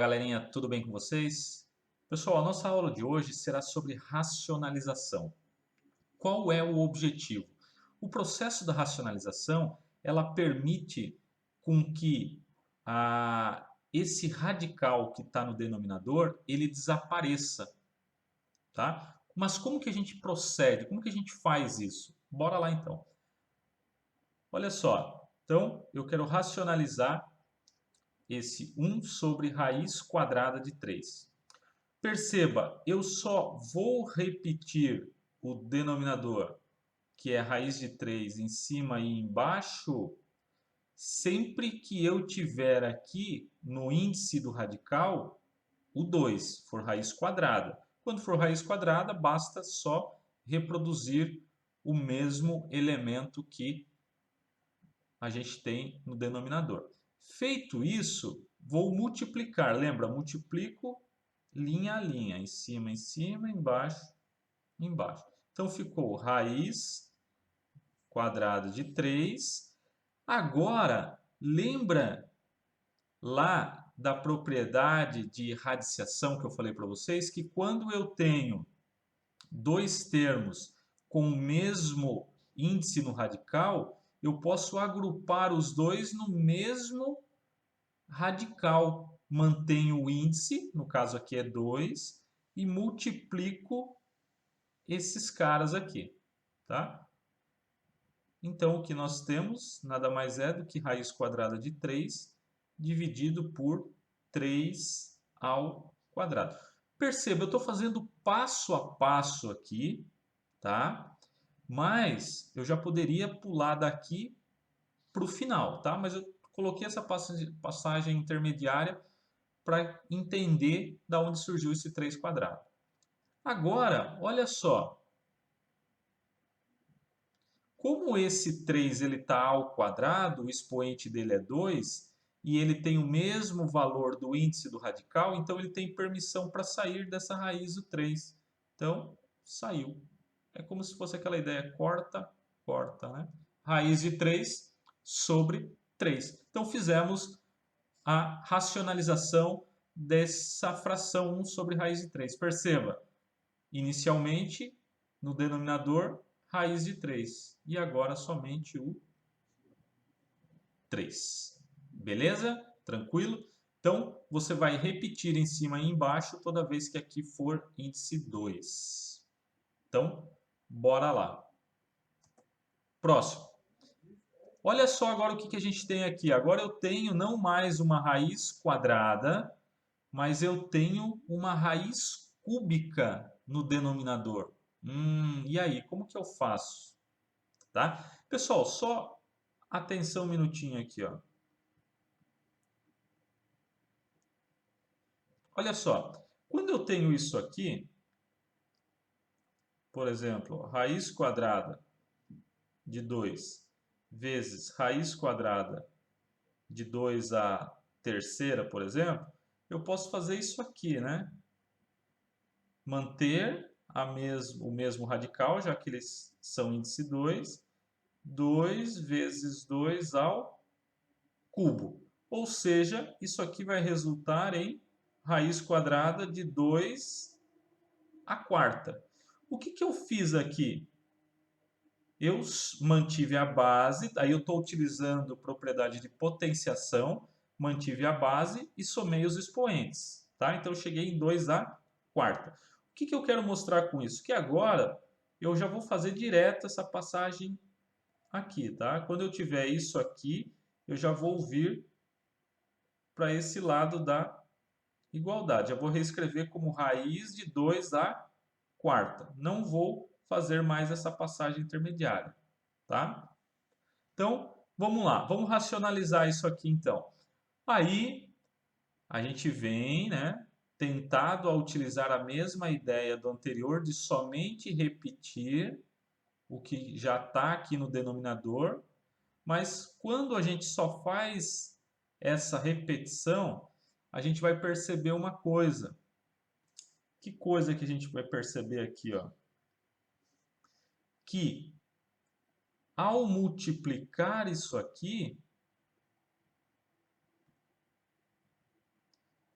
Galerinha, tudo bem com vocês? Pessoal, a nossa aula de hoje será sobre racionalização. Qual é o objetivo? O processo da racionalização, ela permite com que esse radical que está no denominador, ele desapareça, tá? Mas como que a gente procede? Como que a gente faz isso? Bora lá então. Olha só, então eu quero racionalizar esse 1 sobre raiz quadrada de 3. Perceba, eu só vou repetir o denominador, que é a raiz de 3 em cima e embaixo, sempre que eu tiver aqui no índice do radical o 2, for raiz quadrada. Quando for raiz quadrada, basta só reproduzir o mesmo elemento que a gente tem no denominador. Feito isso, vou multiplicar. Lembra, multiplico linha a linha, em cima, embaixo, embaixo. Então ficou raiz quadrada de 3. Agora, lembra lá da propriedade de radiciação que eu falei para vocês, que quando eu tenho dois termos com o mesmo índice no radical, eu posso agrupar os dois no mesmo radical. Mantenho o índice, no caso aqui é 2, e multiplico esses caras aqui, tá? Então, o que nós temos nada mais é do que raiz quadrada de 3 dividido por 3 ao quadrado. Perceba, eu estou fazendo passo a passo aqui, tá? Mas eu já poderia pular daqui para o final, tá? Mas eu coloquei essa passagem intermediária para entender da onde surgiu esse 3 quadrado. Agora, olha só. Como esse 3 está ao quadrado, o expoente dele é 2, e ele tem o mesmo valor do índice do radical, então ele tem permissão para sair dessa raiz do 3. Então, saiu. É como se fosse aquela ideia corta, corta, né? Raiz de 3 sobre 3. Então, fizemos a racionalização dessa fração 1 sobre raiz de 3. Perceba, inicialmente, no denominador, raiz de 3. E agora somente o 3. Beleza? Tranquilo? Então, você vai repetir em cima e embaixo toda vez que aqui for índice 2. Então, bora lá. Próximo. Olha só agora o que a gente tem aqui. Agora eu tenho não mais uma raiz quadrada, mas eu tenho uma raiz cúbica no denominador. E aí, como que eu faço? Tá? Pessoal, só atenção um minutinho aqui, ó. Olha só, quando eu tenho isso aqui, por exemplo, raiz quadrada de 2 vezes raiz quadrada de 2 à terceira, por exemplo, eu posso fazer isso aqui, né? Manter o mesmo radical, já que eles são índice 2, 2 vezes 2 ao cubo. Ou seja, isso aqui vai resultar em raiz quadrada de 2 à quarta. O que eu fiz aqui? Eu mantive a base, aí eu estou utilizando propriedade de potenciação, mantive a base e somei os expoentes. Tá? Então eu cheguei em 2 à quarta. O que eu quero mostrar com isso? Que agora eu já vou fazer direto essa passagem aqui. Tá? Quando eu tiver isso aqui, eu já vou vir para esse lado da igualdade. Eu vou reescrever como raiz de 2 à quarta. Não vou fazer mais essa passagem intermediária. Tá? Então, vamos lá. Vamos racionalizar isso aqui, então. Aí, a gente vem, né, tentado a utilizar a mesma ideia do anterior de somente repetir o que já está aqui no denominador, mas quando a gente só faz essa repetição, a gente vai perceber uma coisa. Que coisa que a gente vai perceber aqui, ó? Que ao multiplicar isso aqui,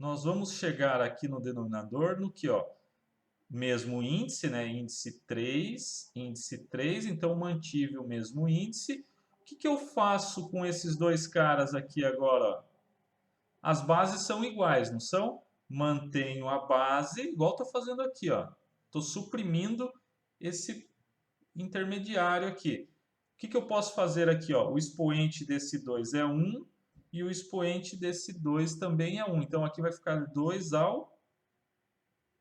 nós vamos chegar aqui no denominador no que, ó? Mesmo índice, né? Índice 3, então mantive o mesmo índice. O que eu faço com esses dois caras aqui agora, ó? As bases são iguais, não são? Mantenho a base, igual estou fazendo aqui, ó. Estou suprimindo esse intermediário aqui. O que eu posso fazer aqui, ó? O expoente desse 2 é 1 e o expoente desse 2 também é 1. Então, aqui vai ficar 2 ao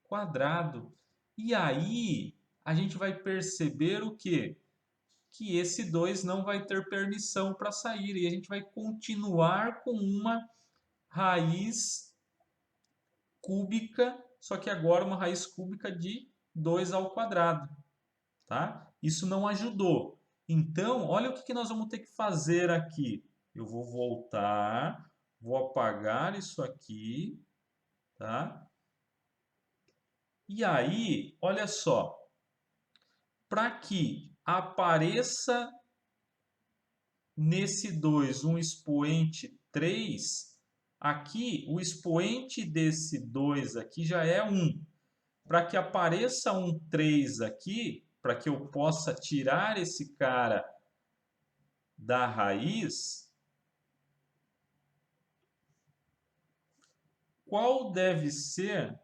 quadrado. E aí, a gente vai perceber o quê? Que esse 2 não vai ter permissão para sair. E a gente vai continuar com uma raiz cúbica, só que agora uma raiz cúbica de 2 ao quadrado. Tá? Isso não ajudou. Então, olha o que nós vamos ter que fazer aqui. Eu vou voltar, vou apagar isso aqui, tá? E aí, olha só, para que apareça nesse 2 um expoente 3, aqui o expoente desse 2 aqui já é 1. Para que apareça um 3 aqui, para que eu possa tirar esse cara da raiz, qual deve ser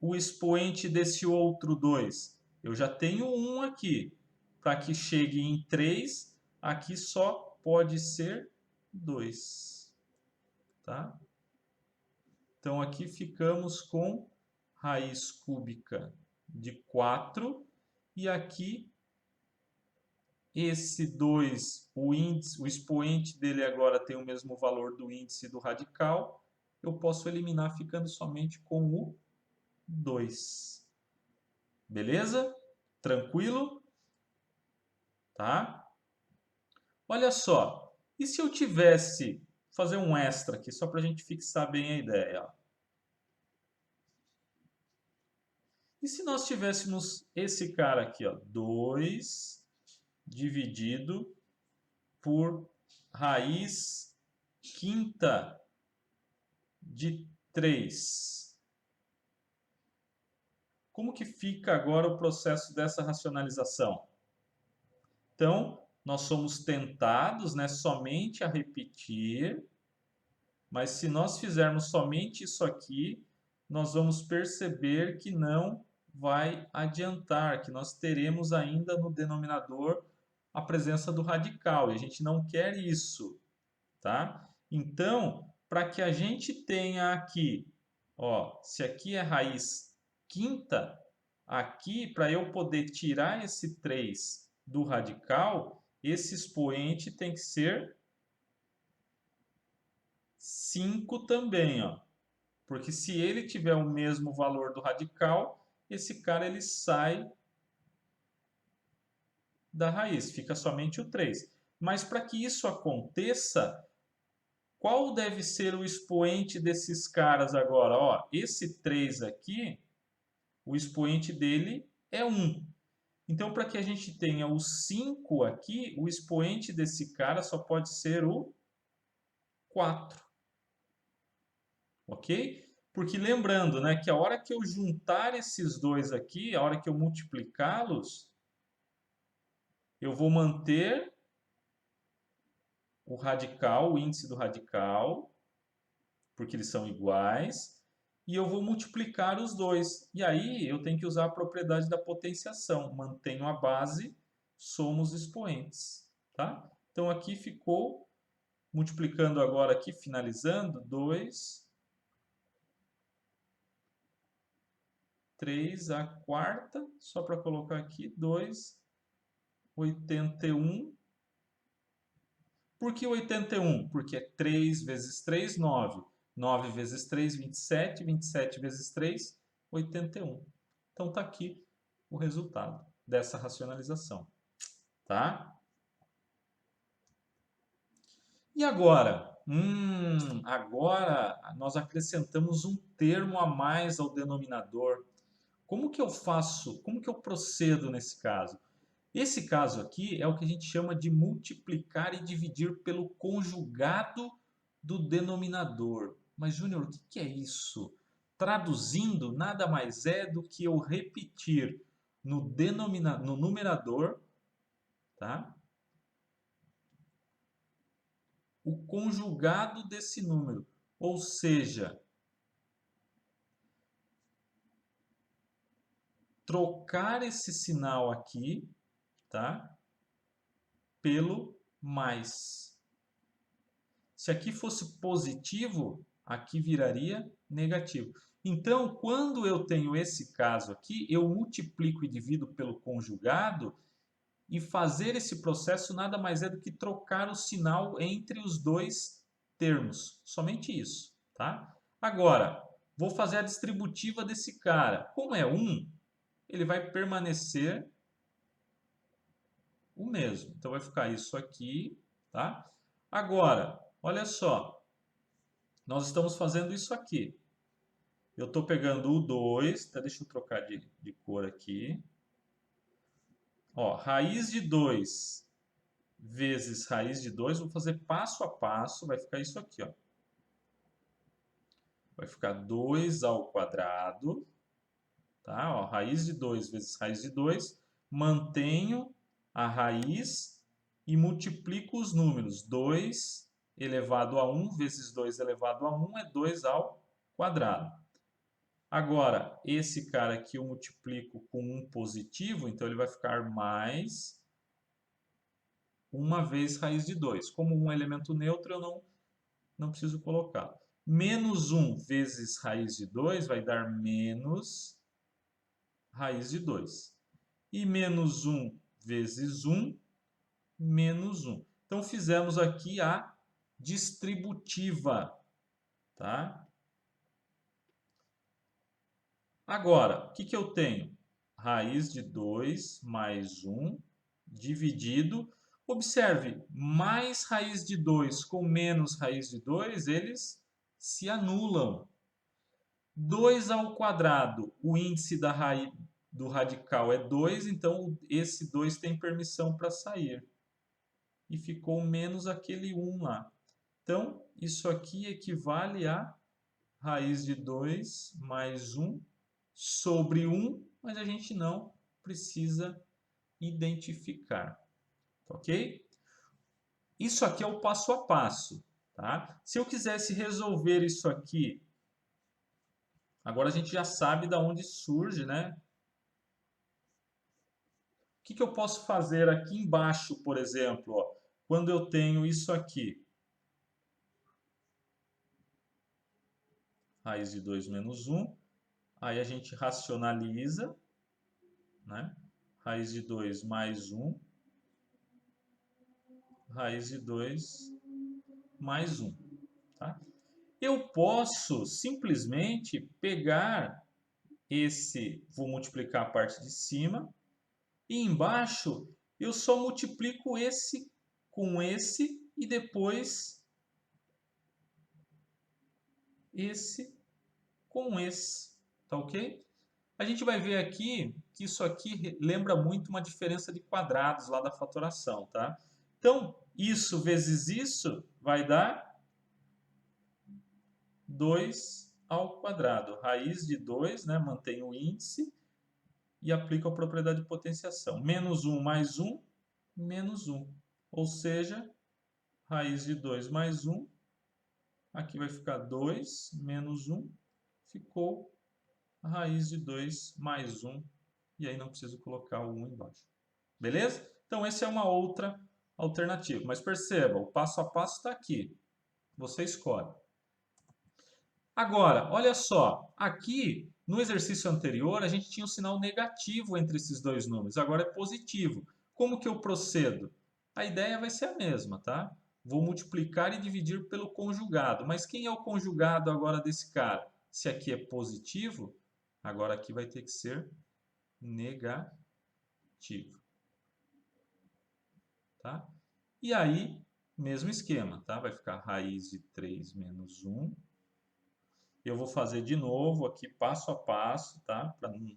o expoente desse outro 2? Eu já tenho 1 aqui. Para que chegue em 3, aqui só pode ser 2. Tá? Então, aqui ficamos com raiz cúbica de 4. E aqui, esse 2, o expoente dele agora tem o mesmo valor do índice do radical. Eu posso eliminar ficando somente com o 2. Beleza? Tranquilo? Tá? Olha só. E se eu tivesse... fazer um extra aqui, só para a gente fixar bem a ideia. Ó. E se nós tivéssemos esse cara aqui, ó, 2 dividido por raiz quinta de 3. Como que fica agora o processo dessa racionalização? Então, nós somos tentados, né, somente a repetir, mas se nós fizermos somente isso aqui, nós vamos perceber que não vai adiantar, que nós teremos ainda no denominador a presença do radical, e a gente não quer isso, tá? Então, para que a gente tenha aqui, ó, se aqui é raiz quinta, aqui, para eu poder tirar esse 3 do radical, esse expoente tem que ser 5 também, ó. Porque se ele tiver o mesmo valor do radical, esse cara ele sai da raiz, fica somente o 3. Mas para que isso aconteça, qual deve ser o expoente desses caras agora? Ó, esse 3 aqui, o expoente dele é 1. Então, para que a gente tenha o 5 aqui, o expoente desse cara só pode ser o 4. Ok? Porque lembrando, né, que a hora que eu juntar esses dois aqui, a hora que eu multiplicá-los, eu vou manter o radical, o índice do radical, porque eles são iguais, e eu vou multiplicar os dois. E aí eu tenho que usar a propriedade da potenciação. Mantenho a base, somos expoentes. Tá? Então aqui ficou, multiplicando agora aqui, finalizando, 2, 3 a quarta, só para colocar aqui, 2, 81. Por que 81? Porque é 3 vezes 3, 9. 9 vezes 3, 27. 27 vezes 3, 81. Então, está aqui o resultado dessa racionalização. Tá? E agora? Agora nós acrescentamos um termo a mais ao denominador. Como que eu faço? Como que eu procedo nesse caso? Esse caso aqui é o que a gente chama de multiplicar e dividir pelo conjugado do denominador. Mas, Júnior, o que é isso? Traduzindo, nada mais é do que eu repetir no numerador, tá? O conjugado desse número. Ou seja, trocar esse sinal aqui, tá? Pelo mais. Se aqui fosse positivo, aqui viraria negativo. Então, quando eu tenho esse caso aqui, eu multiplico e divido pelo conjugado, e fazer esse processo nada mais é do que trocar o sinal entre os dois termos. Somente isso, tá? Agora, vou fazer a distributiva desse cara. Como é 1, ele vai permanecer o mesmo. Então, vai ficar isso aqui, tá? Agora, olha só. Nós estamos fazendo isso aqui. Eu estou pegando o 2, tá? Deixa eu trocar de cor aqui. Ó, raiz de 2 vezes raiz de 2, vou fazer passo a passo, vai ficar isso aqui, ó. Vai ficar 2 ao quadrado, tá? Ó, raiz de 2 vezes raiz de 2, mantenho a raiz e multiplico os números. 2 elevado a 1 vezes 2 elevado a 1 é 2 ao quadrado. Agora, esse cara aqui eu multiplico com um positivo, então ele vai ficar mais uma vez raiz de 2. Como um elemento neutro, eu não preciso colocar. Menos 1 vezes raiz de 2 vai dar menos raiz de 2. E menos 1 vezes 1, menos 1. Então, fizemos aqui a distributiva, tá? Agora, o que eu tenho? Raiz de 2 mais 1 dividido. Observe, mais raiz de 2 com menos raiz de 2, eles se anulam. 2 ao quadrado, o índice do radical é 2, então esse 2 tem permissão para sair. E ficou menos aquele 1 lá. Então, isso aqui equivale a raiz de 2 mais 1 sobre 1, mas a gente não precisa identificar, ok? Isso aqui é o passo a passo, tá? Se eu quisesse resolver isso aqui, agora a gente já sabe de onde surge, né? O que eu posso fazer aqui embaixo, por exemplo, ó, quando eu tenho isso aqui? Raiz de 2 menos 1, aí a gente racionaliza, né? Raiz de 2 mais 1, raiz de 2 mais 1. Tá? Eu posso simplesmente pegar vou multiplicar a parte de cima, e embaixo eu só multiplico esse com esse, e depois esse com esse, tá ok? A gente vai ver aqui que isso aqui lembra muito uma diferença de quadrados lá da fatoração, tá? Então, isso vezes isso vai dar 2 ao quadrado. Raiz de 2, né, mantém o índice e aplica a propriedade de potenciação. Menos 1 mais 1, menos 1. Ou seja, raiz de 2 mais 1, aqui vai ficar 2 menos 1, ficou a raiz de 2 mais 1, e aí não preciso colocar o 1 embaixo. Beleza? Então, essa é uma outra alternativa. Mas perceba, o passo a passo está aqui. Você escolhe. Agora, olha só. Aqui, no exercício anterior, a gente tinha um sinal negativo entre esses dois números. Agora é positivo. Como que eu procedo? A ideia vai ser a mesma, tá? Vou multiplicar e dividir pelo conjugado. Mas quem é o conjugado agora desse cara? Se aqui é positivo, agora aqui vai ter que ser negativo. Tá? E aí, mesmo esquema, tá? Vai ficar raiz de 3 menos 1. Eu vou fazer de novo aqui, passo a passo, tá? Para não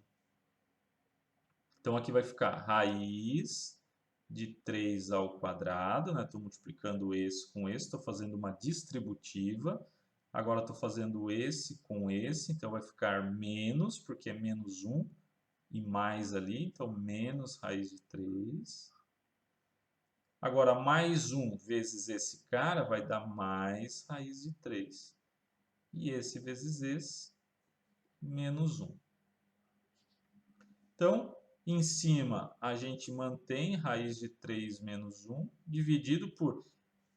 Então, aqui vai ficar raiz de 3 ao quadrado, né? Estou multiplicando esse com esse, estou fazendo uma distributiva. Agora, estou fazendo esse com esse, então vai ficar menos, porque é menos 1, e mais ali, então menos raiz de 3. Agora, mais 1 vezes esse cara vai dar mais raiz de 3. E esse vezes esse, menos 1. Então, em cima, a gente mantém raiz de 3 menos 1, dividido por...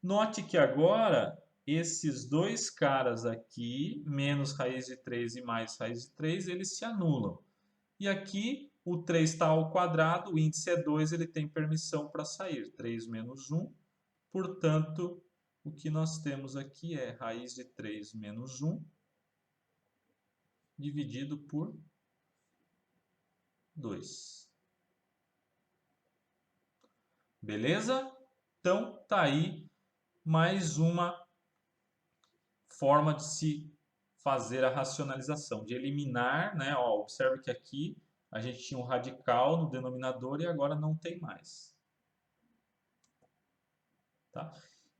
Note que agora, esses dois caras aqui, menos raiz de 3 e mais raiz de 3, eles se anulam. E aqui, o 3 está ao quadrado, o índice é 2, ele tem permissão para sair. 3 menos 1, portanto, o que nós temos aqui é raiz de 3 menos 1, dividido por 2. Beleza? Então, tá aí mais uma forma de se fazer a racionalização, de eliminar, né? Ó, observe que aqui a gente tinha um radical no denominador e agora não tem mais. Tá?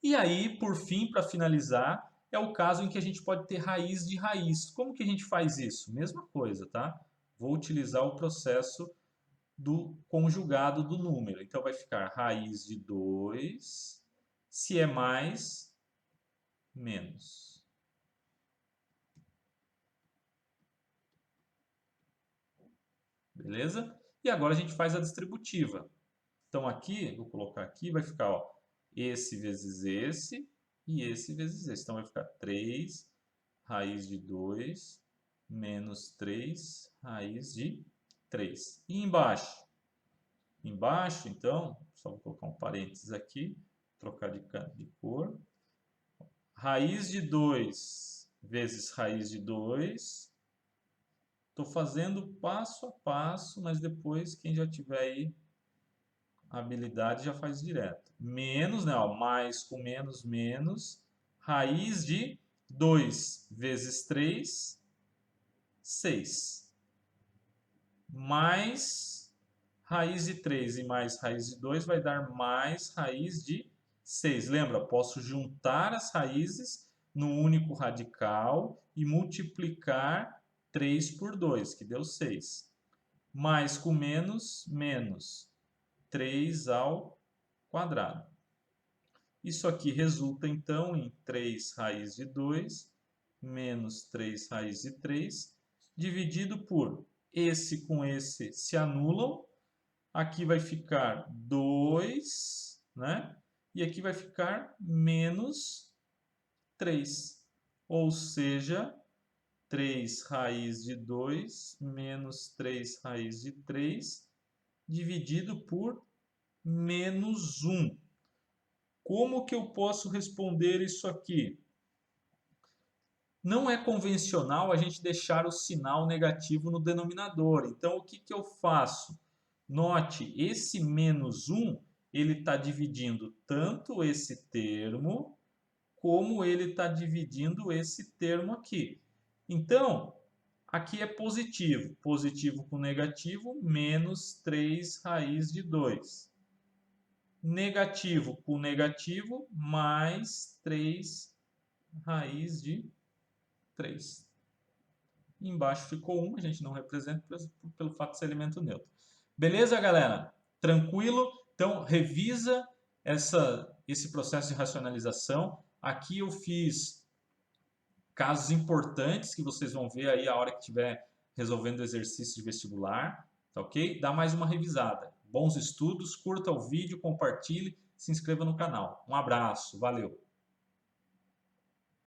E aí, por fim, para finalizar, é o caso em que a gente pode ter raiz de raiz. Como que a gente faz isso? Mesma coisa, tá? Vou utilizar o processo do conjugado do número. Então, vai ficar raiz de 2, se é mais, menos. Beleza? E agora a gente faz a distributiva. Então, aqui, vou colocar aqui, vai ficar ó, esse vezes esse e esse vezes esse. Então, vai ficar 3 raiz de 2 menos 3 raiz de 3. E embaixo? Embaixo, então, só vou colocar um parênteses aqui, trocar de cor. Raiz de 2 vezes raiz de 2. Estou fazendo passo a passo, mas depois, quem já tiver aí a habilidade já faz direto. Menos, né? Ó, mais com menos, menos. Raiz de 2 vezes 3, 6. Mais raiz de 3 e mais raiz de 2 vai dar mais raiz de 6. Lembra? Posso juntar as raízes no único radical e multiplicar 3 por 2, que deu 6. Mais com menos, menos 3 ao quadrado. Isso aqui resulta, então, em 3 raiz de 2 menos 3 raiz de 3, dividido por esse com esse se anulam. Aqui vai ficar 2, né? E aqui vai ficar menos 3. Ou seja, 3 raiz de 2 menos 3 raiz de 3, dividido por menos 1. Como que eu posso responder isso aqui? Não é convencional a gente deixar o sinal negativo no denominador. Então, o que eu faço? Note, esse menos 1, ele está dividindo tanto esse termo, como ele está dividindo esse termo aqui. Então, aqui é positivo. Positivo com negativo, menos 3 raiz de 2. Negativo com negativo, mais 3 raiz de 3. Embaixo ficou 1, a gente não representa pelo fato de ser elemento neutro. Beleza, galera? Tranquilo? Então, revisa esse processo de racionalização. Aqui eu fiz casos importantes que vocês vão ver aí a hora que estiver resolvendo o exercício de vestibular. Tá ok? Dá mais uma revisada. Bons estudos, curta o vídeo, compartilhe, se inscreva no canal. Um abraço, valeu!